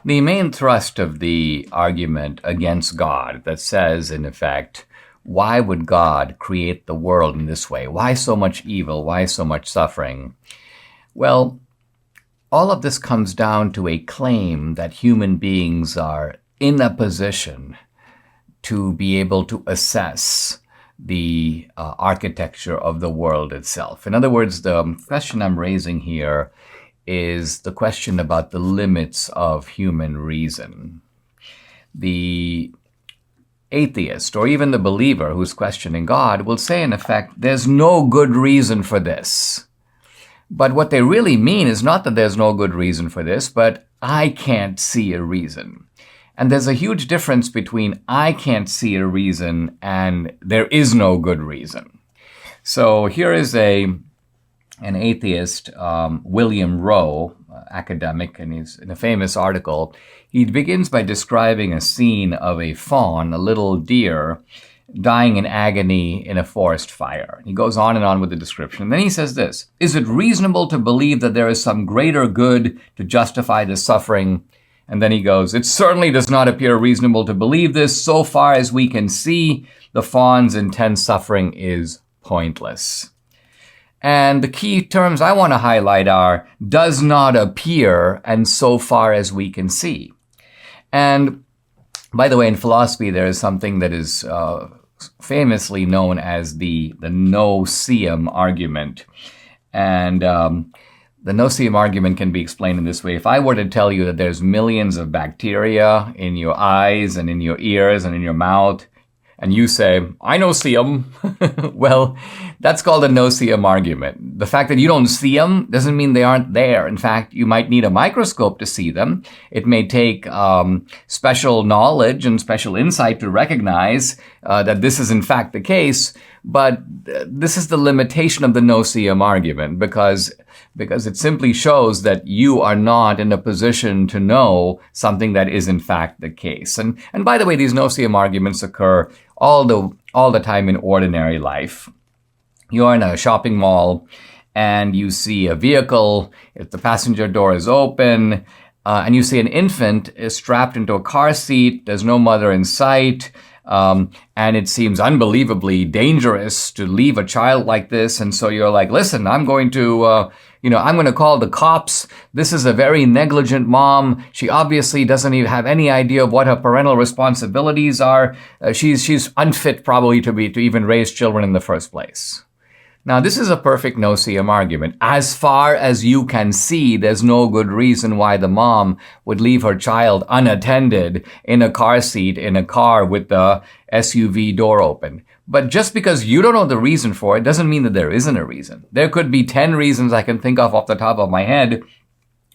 The main thrust of the argument against God that says, in effect, why would God create the world in this way? Why so much evil? Why so much suffering? Well, all of this comes down to a claim that human beings are in a position to be able to assess the architecture of the world itself. In other words, the question I'm raising here is the question about the limits of human reason. The atheist, or even the believer who's questioning God, will say, in effect, there's no good reason for this. But what they really mean is not that there's no good reason for this, but I can't see a reason. And there's a huge difference between I can't see a reason and there is no good reason. So here is an atheist, William Rowe, academic, and he's in a famous article. He begins by describing a scene of a fawn, a little deer, dying in agony in a forest fire. He goes on and on with the description. And then he says this: is it reasonable to believe that there is some greater good to justify this suffering? And then he goes, it certainly does not appear reasonable to believe this. So far as we can see, the fawn's intense suffering is pointless. And the key terms I want to highlight are does not appear and so far as we can see. And by the way, in philosophy, there is something that is famously known as the no-seum argument. And the no-seum argument can be explained in this way. If I were to tell you that there's millions of bacteria in your eyes and in your ears and in your mouth, and you say, I no see them, well, that's called a no-seum argument. The fact that you don't see them doesn't mean they aren't there. In fact, you might need a microscope to see them. It may take special knowledge and special insight to recognize that this is in fact the case. But this is the limitation of the no-seum argument because it simply shows that you are not in a position to know something that is in fact the case. And by the way, these no-seum arguments occur all the time in ordinary life. You're in a shopping mall and you see a vehicle, if the passenger door is open, and you see an infant is strapped into a car seat, there's no mother in sight, and it seems unbelievably dangerous to leave a child like this. And so you're like, listen, I'm going to call the cops. This is a very negligent mom. She obviously doesn't even have any idea of what her parental responsibilities are. She's unfit probably to even raise children in the first place. Now, this is a perfect no-seum argument. As far as you can see, there's no good reason why the mom would leave her child unattended in a car seat in a car with the SUV door open. But just because you don't know the reason for it doesn't mean that there isn't a reason. There could be 10 reasons I can think of off the top of my head.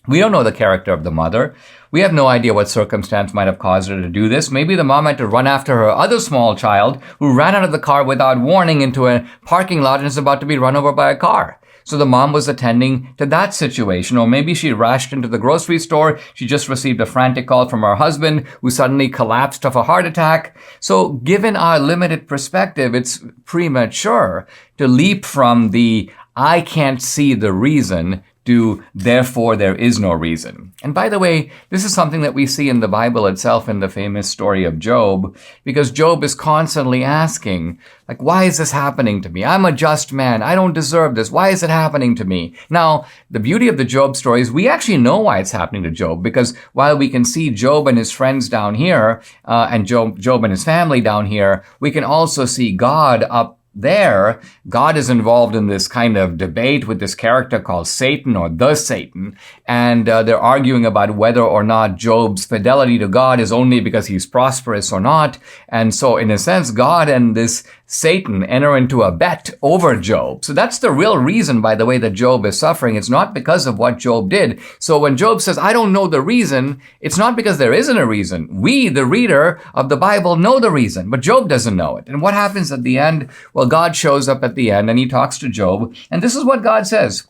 We don't know the character of the mother. We have no idea what circumstance might have caused her to do this. Maybe the mom had to run after her other small child who ran out of the car without warning into a parking lot and is about to be run over by a car. So the mom was attending to that situation. Or maybe she rushed into the grocery store. She just received a frantic call from her husband who suddenly collapsed of a heart attack. So given our limited perspective, it's premature to leap from the I can't see the reason to therefore there is no reason. And by the way, this is something that we see in the Bible itself in the famous story of Job, because Job is constantly asking, like, why is this happening to me? I'm a just man. I don't deserve this. Why is it happening to me? Now, the beauty of the Job story is we actually know why it's happening to Job, because while we can see Job and his friends down here, and Job and his family down here, we can also see God up there. God is involved in this kind of debate with this character called Satan, or the Satan, and they're arguing about whether or not Job's fidelity to God is only because he's prosperous or not. And so in a sense, God and this Satan enter into a bet over Job. So that's the real reason, by the way, that Job is suffering. It's not because of what Job did. So when Job says, I don't know the reason, it's not because there isn't a reason. We, the reader of the Bible, know the reason, but Job doesn't know it. And what happens at the end? Well, God shows up at the end and he talks to Job. And this is what God says.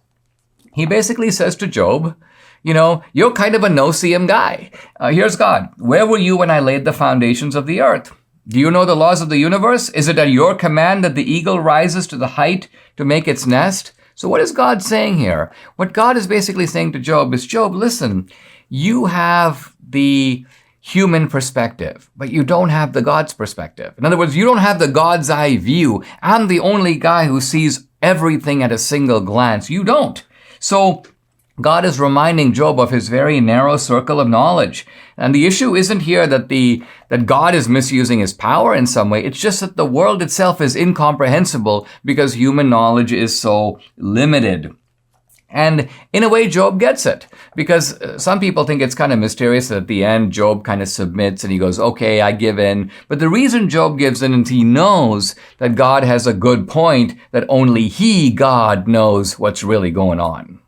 He basically says to Job, you're kind of a no-seum guy. Here's God. Where were you when I laid the foundations of the earth? Do you know the laws of the universe? Is it at your command that the eagle rises to the height to make its nest? So what is God saying here? What God is basically saying to Job is, Job, listen, you have the human perspective, but you don't have the God's perspective. In other words, you don't have the God's eye view. I'm the only guy who sees everything at a single glance. You don't. So God is reminding Job of his very narrow circle of knowledge. And the issue isn't here that God is misusing his power in some way. It's just that the world itself is incomprehensible because human knowledge is so limited. And in a way, Job gets it, because some people think it's kind of mysterious that at the end, Job kind of submits and he goes, okay, I give in. But the reason Job gives in is he knows that God has a good point, that only he, God, knows what's really going on.